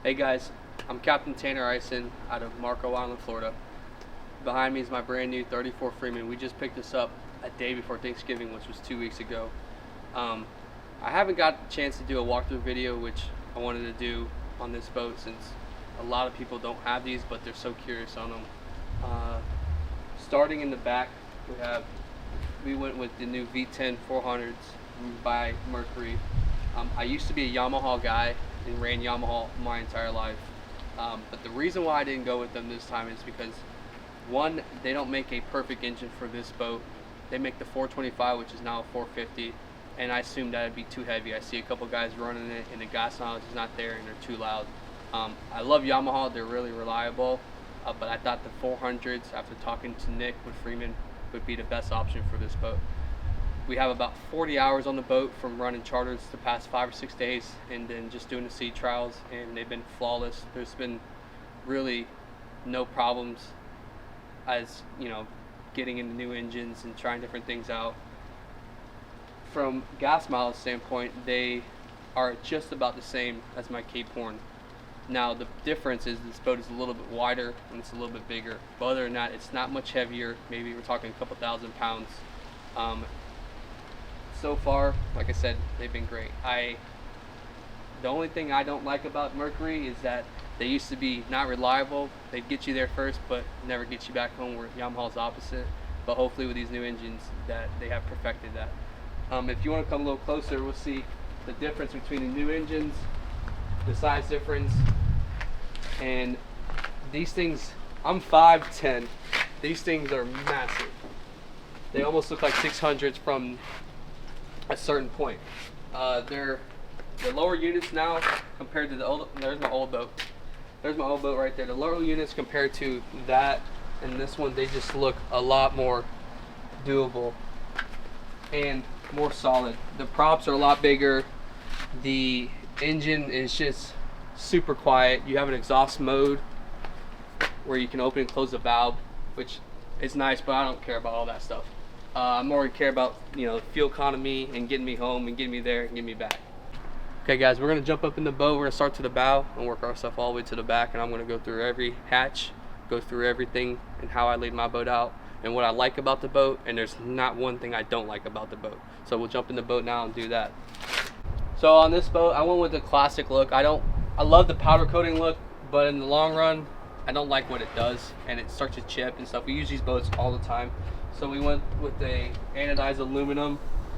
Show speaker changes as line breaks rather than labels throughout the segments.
Hey guys, I'm Captain Tanner Ison out of Marco Island, Florida. Behind me is my brand new 34 Freeman. We just picked this up a day before Thanksgiving, which was 2 weeks ago. I haven't got the chance to do a walkthrough video, which I wanted to do on this boat since a lot of people don't have these, but they're so curious on them. Starting in the back, we went with the new V10 400s by Mercury. I used to be a Yamaha guy and ran Yamaha my entire life, but the reason why I didn't go with them this time is because, one, they don't make a perfect engine for this boat. They make the 425, which is now a 450, and I assumed that would be too heavy. I see a couple guys running it and the gas mileage is not there and they're too loud. I love Yamaha, they're really reliable, but I thought the 400s, after talking to Nick with Freeman, would be the best option for this boat. We have about 40 hours on the boat from running charters the past 5 or 6 days, and then just doing the sea trials, and they've been flawless. There's been really no problems as, getting into new engines and trying different things out. From gas mileage standpoint, they are just about the same as my Cape Horn. Now the difference is this boat is a little bit wider and it's a little bit bigger, but other than that, it's not much heavier. Maybe we're talking a couple thousand pounds. So far, like I said, they've been great. The only thing I don't like about Mercury is that they used to be not reliable. They'd get you there first, but never get you back home, where Yamaha's opposite. But hopefully with these new engines that they have perfected that. If you want to come a little closer, we'll see the difference between the new engines, the size difference, and these things. I'm 5'10". These things are massive. They almost look like 600s from a certain point. They're the lower units now compared to the old. There's my old boat. There's my old boat right there. The lower units compared to that and this one, they just look a lot more doable and more solid. The props are a lot bigger. The engine is just super quiet. You have an exhaust mode where you can open and close the valve, which is nice, but I don't care about all that stuff. I more care about fuel economy and getting me home and getting me there and getting me back. Okay guys, we're gonna jump up in the boat. We're gonna start to the bow and work our stuff all the way to the back, and I'm gonna go through every hatch, go through everything and how I laid my boat out and what I like about the boat, and there's not one thing I don't like about the boat. So we'll jump in the boat now and do that. So on this boat, I went with the classic look. I love the powder coating look, but in the long run, I don't like what it does, and it starts to chip and stuff. We use these boats all the time. So we went with a anodized aluminum,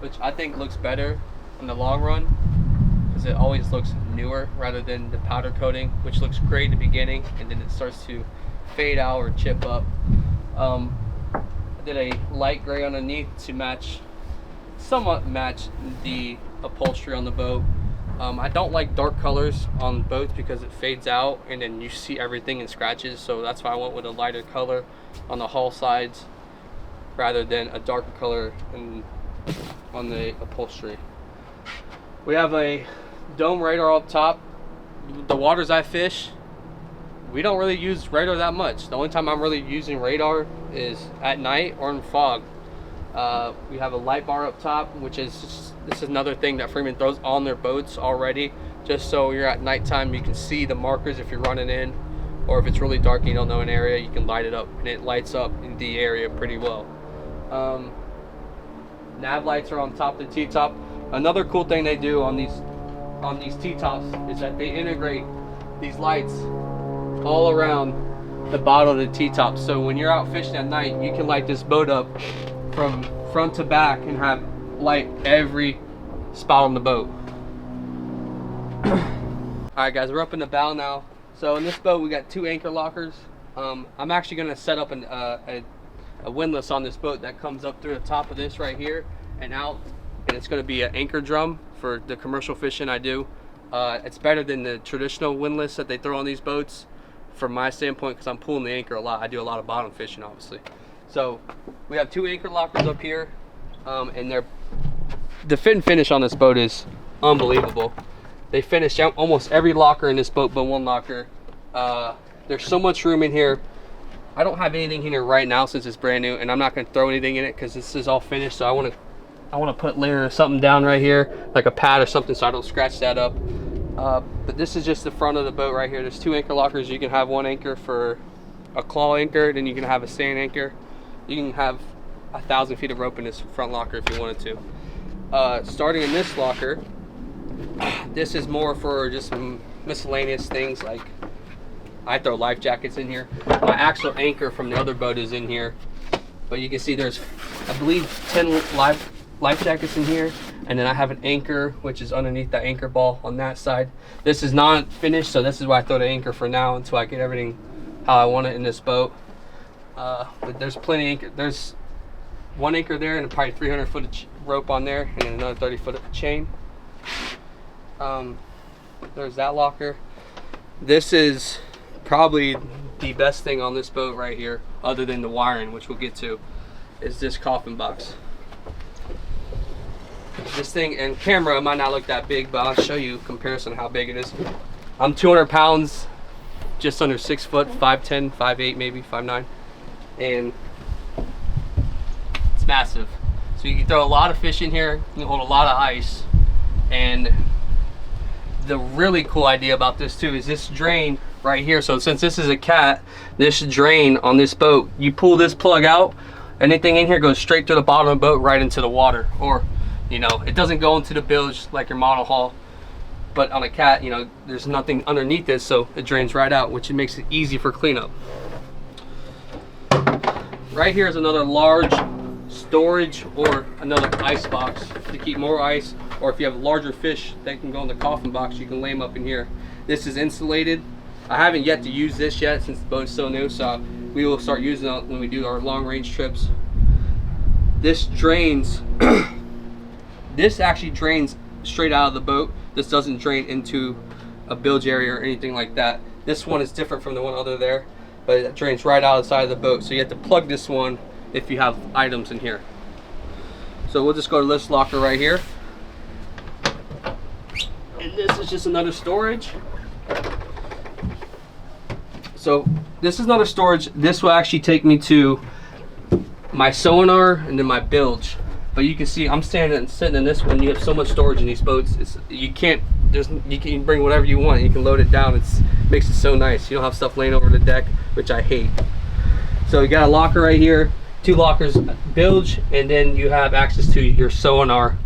which I think looks better in the long run, because it always looks newer rather than the powder coating, which looks great in the beginning and then it starts to fade out or chip up. I did a light gray underneath to somewhat match the upholstery on the boat. I don't like dark colors on boats because it fades out and then you see everything in scratches, so that's why I went with a lighter color on the hull sides rather than a darker color on the upholstery. We have a dome radar up top. The waters I fish, we don't really use radar that much. The only time I'm really using radar is at night or in fog. We have a light bar up top, which is this is another thing that Freeman throws on their boats already, just so you're at nighttime you can see the markers if you're running in, or if it's really dark and you don't know an area, you can light it up and it lights up in the area pretty well. Nav lights are on top of the T-top. Another cool thing they do on these T-tops is that they integrate these lights all around the bottom of the T-top. So when you're out fishing at night, you can light this boat up from front to back and have light every spot on the boat. Alright guys, we're up in the bow now. So in this boat we got 2 anchor lockers. I'm actually going to set up a windlass on this boat that comes up through the top of this right here and out, and it's going to be an anchor drum for the commercial fishing I do. It's better than the traditional windlass that they throw on these boats from my standpoint, because I'm pulling the anchor a lot. I do a lot of bottom fishing obviously. So we have 2 anchor lockers up here, and the fit and finish on this boat is unbelievable. They finished out almost every locker in this boat but one locker. There's so much room in here. I don't have anything in here right now since it's brand new, and I'm not going to throw anything in it because this is all finished. So I want to put layer something down right here, like a pad or something, so I don't scratch that up. But this is just the front of the boat right here. There's 2 anchor lockers. You can have 1 anchor for a claw anchor, then you can have a sand anchor. You can have 1,000 feet of rope in this front locker if you wanted to. Starting in this locker, this is more for just miscellaneous things, like I throw life jackets in here. My actual anchor from the other boat is in here, but you can see there's, I believe, 10 life jackets in here, and then I have an anchor which is underneath the anchor ball on that side. This is not finished, so this is why I throw the anchor for now until I get everything how I want it in this boat. But there's plenty of anchor. There's 1 anchor there and probably 300 foot of rope on there, and then another 30 foot of chain. There's that locker. This is probably the best thing on this boat right here, other than the wiring, which we'll get to, is this coffin box. This thing, and camera, it might not look that big, but I'll show you comparison how big it is. I'm 200 pounds, just under 6 foot, 5'10", 5'8", maybe 5'9", and it's massive. So you can throw a lot of fish in here, you can hold a lot of ice. And the really cool idea about this too is this drain right here. So since this is a cat, this drain on this boat, you pull this plug out, anything in here goes straight to the bottom of the boat, right into the water. Or, you know, it doesn't go into the bilge like your monohull, but on a cat, you know, there's nothing underneath this, so it drains right out, which makes it easy for cleanup. Right here is another large storage or another ice box to keep more ice, or if you have larger fish that can go in the coffin box, you can lay them up in here. This is insulated. I haven't yet to use this yet since the boat is so new, so we will start using it when we do our long range trips. This drains, this actually drains straight out of the boat. This doesn't drain into a bilge area or anything like that. This one is different from the one under there, but it drains right outside of the boat. So you have to plug this one if you have items in here. So we'll just go to this locker right here. And this is just another storage. So this is another storage. This will actually take me to my sonar and then my bilge. But you can see I'm sitting in this one. You have so much storage in these boats. You can bring whatever you want. You can load it down. It makes it so nice. You don't have stuff laying over the deck, which I hate. So you got a locker right here, 2 lockers, bilge, and then you have access to your sonar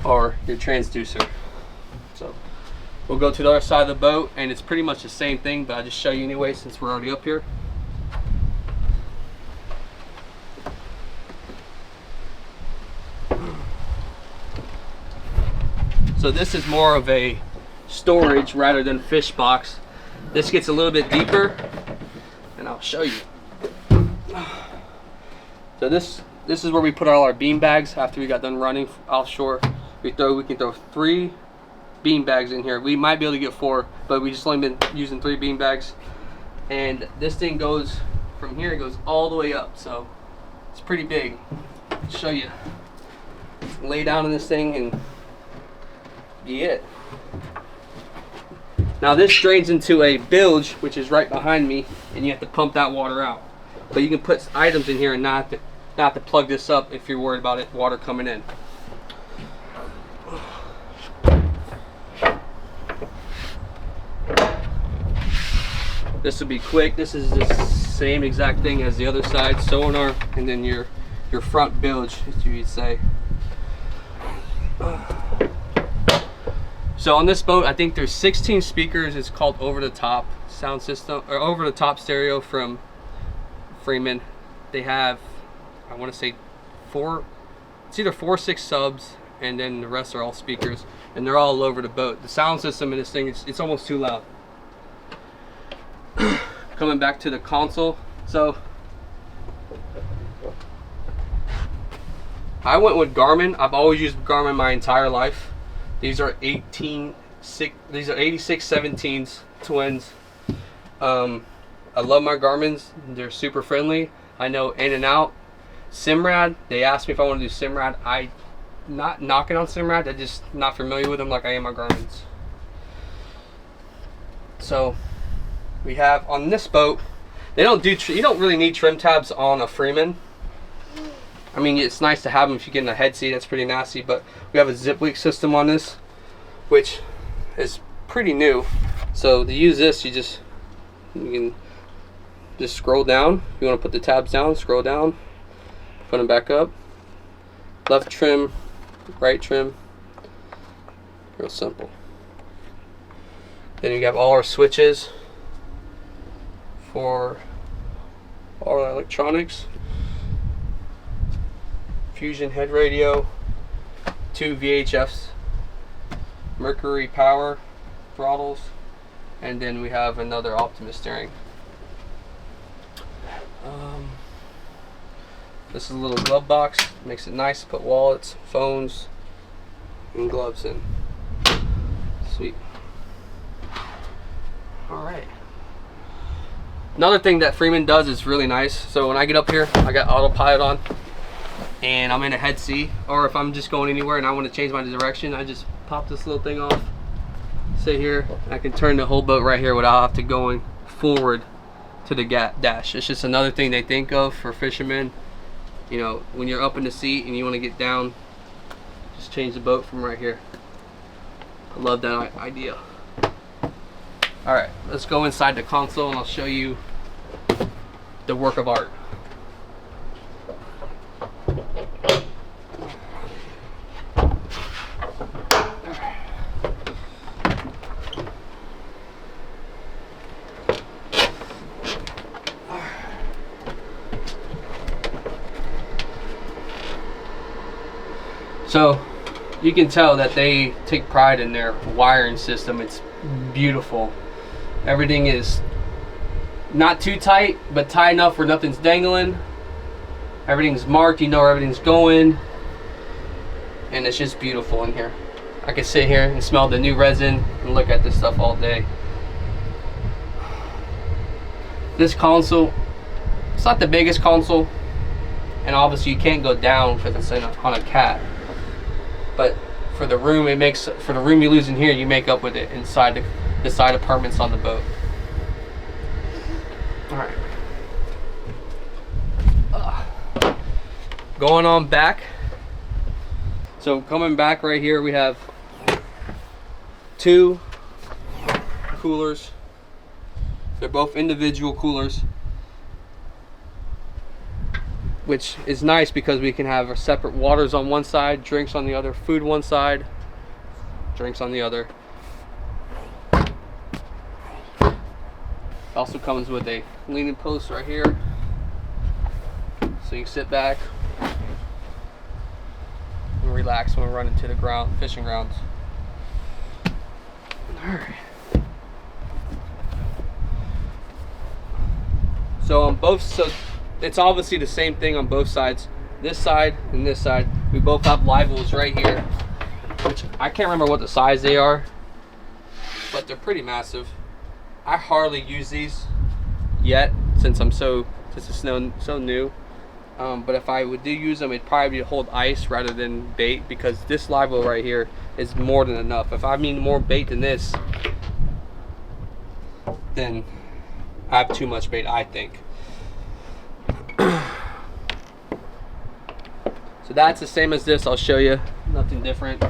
or your transducer. So we'll go to the other side of the boat, and it's pretty much the same thing, but I'll just show you anyway since we're already up here. So this is more of a storage rather than fish box. This gets a little bit deeper, and I'll show you. So this is where we put all our bean bags after we got done running offshore. We can throw 3 bean bags in here. We might be able to get 4, but we just only been using 3 bean bags. And this thing goes from here, it goes all the way up, so it's pretty big. I'll show you. Lay down in this thing and be it. Now this drains into a bilge, which is right behind me, and you have to pump that water out. But you can put items in here and not have to plug this up if you're worried about it water coming in. This will be quick. This is the same exact thing as the other side, sonar, and then your front bilge, as you would say. So on this boat, I think there's 16 speakers. It's called over-the-top sound system, or over-the-top stereo from Freeman. They have, I want to say, it's either 4 or 6 subs, and then the rest are all speakers, and they're all over the boat. The sound system in this thing, it's almost too loud. Coming back to the console, so I went with Garmin. I've always used Garmin my entire life. These are 86 17s twins. I love my Garmins. They're super friendly. I know in and out. Simrad, they asked me if I want to do Simrad. I'm not knocking on Simrad. I'm just not familiar with them like I am my Garmins. So we have on this boat, you don't really need trim tabs on a Freeman. I mean, it's nice to have them if you get in a head seat. That's pretty nasty, but we have a zip leak system on this, which is pretty new. So to use this, you can just scroll down. If you want to put the tabs down, scroll down, put them back up. Left trim, right trim. Real simple. Then you have all our switches for all our electronics. Fusion head radio, 2 VHFs, Mercury power throttles, and then we have another Optimus steering. This is a little glove box, makes it nice to put wallets, phones, and gloves in. Sweet. Alright. Another thing that Freeman does is really nice. So when I get up here, I got autopilot on, and I'm in a head seat, or if I'm just going anywhere and I want to change my direction, I just pop this little thing off, sit here, I can turn the whole boat right here without have to going forward to the dash. It's just another thing they think of for fishermen. You know, when you're up in the seat and you want to get down, just change the boat from right here. I love that idea. Alright, let's go inside the console and I'll show you the work of art. So you can tell that they take pride in their wiring system. It's beautiful. Everything is not too tight, but tight enough where nothing's dangling. Everything's marked, you know where everything's going. And it's just beautiful in here. I can sit here and smell the new resin and look at this stuff all day. This console, it's not the biggest console, and obviously you can't go down because it's on a cat. But for the room you lose in here, you make up with it inside the side apartments on the boat. Alright. Going on back. So coming back right here, we have 2 coolers. They're both individual coolers, which is nice because we can have our separate waters on one side, drinks on the other, food one side, drinks on the other. Also comes with a leaning post right here, so you can sit back and relax when we're running to the fishing grounds. Alright. So it's obviously the same thing on both sides. This side and this side, we both have Livewells right here, which I can't remember what the size they are, but they're pretty massive. I hardly use these yet since it's so new. But if I do use them, it'd probably be to hold ice rather than bait, because this Livewell right here is more than enough. If I mean more bait than this, then I have too much bait, I think. So that's the same as this. I'll show you. Nothing different.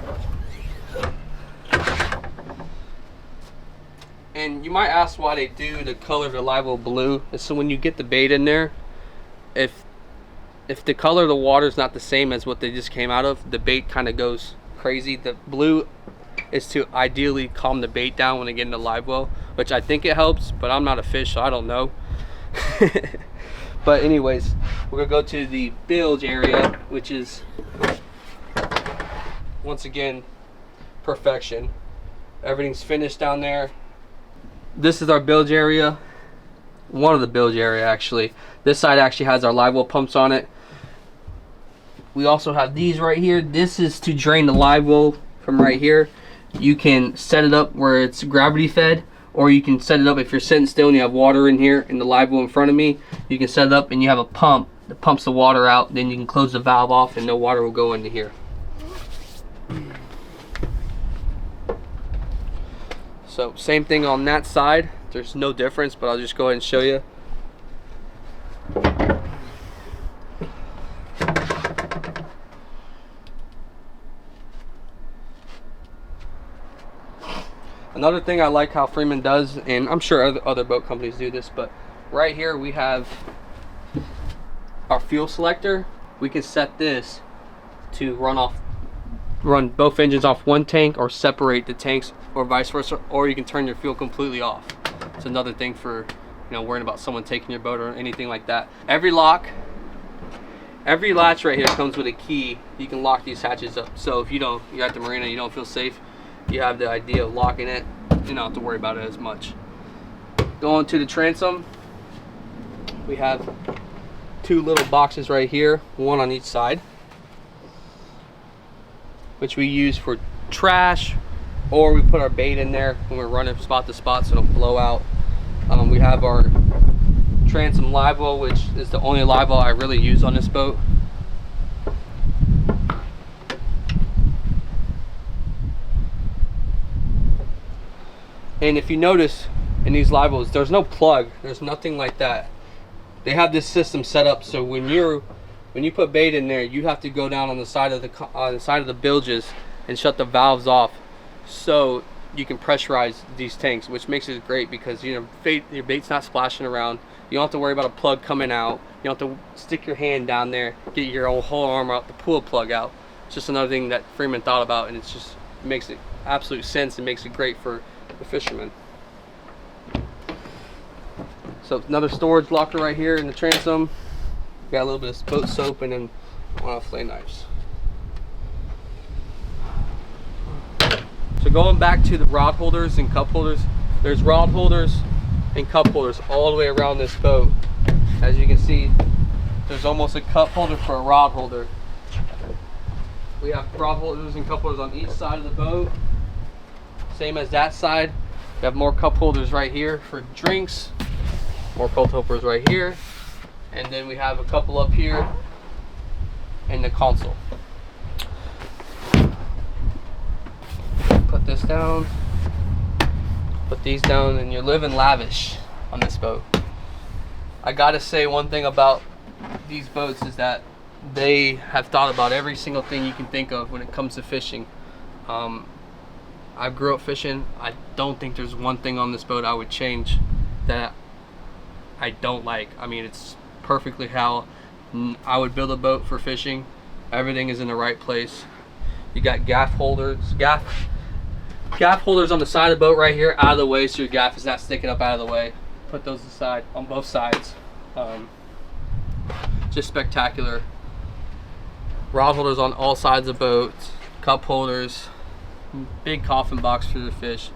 And you might ask why they do the color of the Livewell blue. It's so when you get the bait in there, if the color of the water is not the same as what they just came out of, the bait kind of goes crazy. The blue is to ideally calm the bait down when they get in the Livewell, which I think it helps, but I'm not a fish, so I don't know. But anyways, we're gonna go to the bilge area, which is once again perfection. Everything's finished down there. This is our bilge area, one of the bilge area actually. This side actually has our Livewell pumps on it. We also have these right here. This is to drain the Livewell from right here. You can set it up where it's gravity fed, or you can set it up if you're sitting still and you have water in here in the Livewell in front of me. You can set it up and you have a pump that pumps the water out. Then you can close the valve off and no water will go into here. So same thing on that side. There's no difference, but I'll just go ahead and show you. Another thing I like how Freeman does, and I'm sure other boat companies do this, but right here we have our fuel selector. We can set this to run both engines off one tank, or separate the tanks, or vice versa, or you can turn your fuel completely off. It's another thing for, you know, worrying about someone taking your boat or anything like that. Every latch right here comes with a key. You can lock these hatches up. So if you're at the marina, you don't feel safe, you have the idea of locking it. You don't have to worry about it as much. Going to the transom, we have 2 little boxes right here, one on each side, which we use for trash, or we put our bait in there when we're running spot to spot so it'll blow out. We have our transom Livewell, which is the only Livewell I really use on this boat. And if you notice in these Livewells, there's no plug, there's nothing like that. They have this system set up so when you put bait in there, you have to go down on the side of the bilges and shut the valves off so you can pressurize these tanks, which makes it great because, you know, your bait's not splashing around. You don't have to worry about a plug coming out. You don't have to stick your hand down there, get your whole arm out to pull a plug out. It's just another thing that Freeman thought about, and it makes it absolute sense and makes it great for the fishermen. So another storage locker right here in the transom. Got a little bit of boat soap and then one of fillet knives. So going back to the rod holders and cup holders, there's rod holders and cup holders all the way around this boat. As you can see, there's almost a cup holder for a rod holder. We have rod holders and cup holders on each side of the boat. Same as that side. We have more cup holders right here for drinks, more cup holders right here, and then we have a couple up here in the console. Put this down, put these down, and you're living lavish on this boat. I gotta say one thing about these boats is that they have thought about every single thing you can think of when it comes to fishing. I grew up fishing. I don't think there's one thing on this boat I would change that I don't like. I mean, it's perfectly how I would build a boat for fishing. Everything is in the right place. You got gaff holders on the side of the boat right here, out of the way so your gaff is not sticking up out of the way. Put those aside on both sides. Just spectacular. Rod holders on all sides of the boat, cup holders, big coffin box for the fish.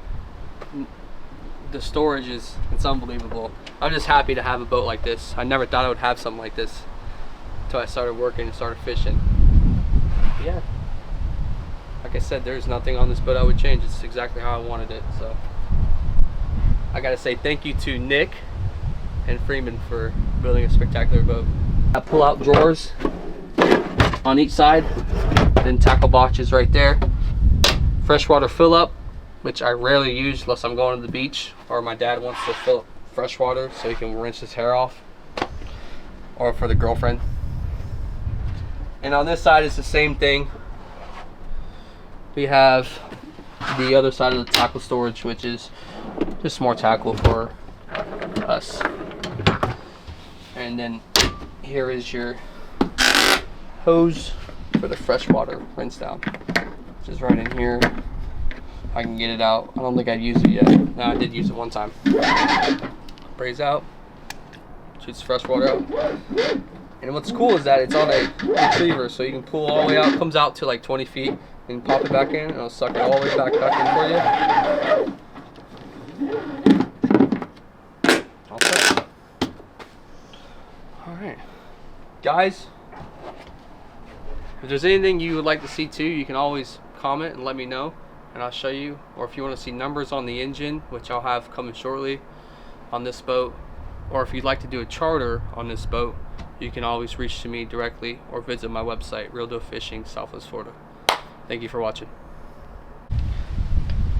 The storage it's unbelievable. I'm just happy to have a boat like this. I never thought I would have something like this until I started working and started fishing. Yeah, like I said, there's nothing on this boat I would change. It's exactly how I wanted it. So I gotta say thank you to Nick and Freeman for building a spectacular boat. I pull out drawers on each side, then tackle boxes right there. Freshwater fill up, which I rarely use unless I'm going to the beach or my dad wants to fill up fresh water so he can rinse his hair off, or for the girlfriend. And on this side it's the same thing. We have the other side of the tackle storage, which is just more tackle for us. And then here is your hose for the freshwater rinse down, which is right in here. I can get it out. I don't think I've used it yet. No, I did use it one time. Sprays out, shoots fresh water out. And what's cool is that it's on a retriever, so you can pull all the way out. Comes out to like 20 feet, and pop it back in, and it'll suck it all the way back in for you. All set. All right, guys. If there's anything you would like to see too, you can always comment and let me know, and I'll show you. Or if you want to see numbers on the engine, which I'll have coming shortly on this boat, or if you'd like to do a charter on this boat, you can always reach to me directly or visit my website, Real Deal Fishing, Southwest Florida. Thank you for watching.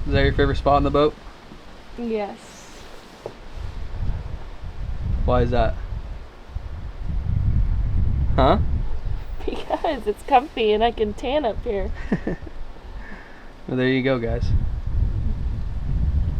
Is that your favorite spot on the boat?
Yes.
Why is that? Huh?
Because it's comfy and I can tan up here.
Well, there you go, guys.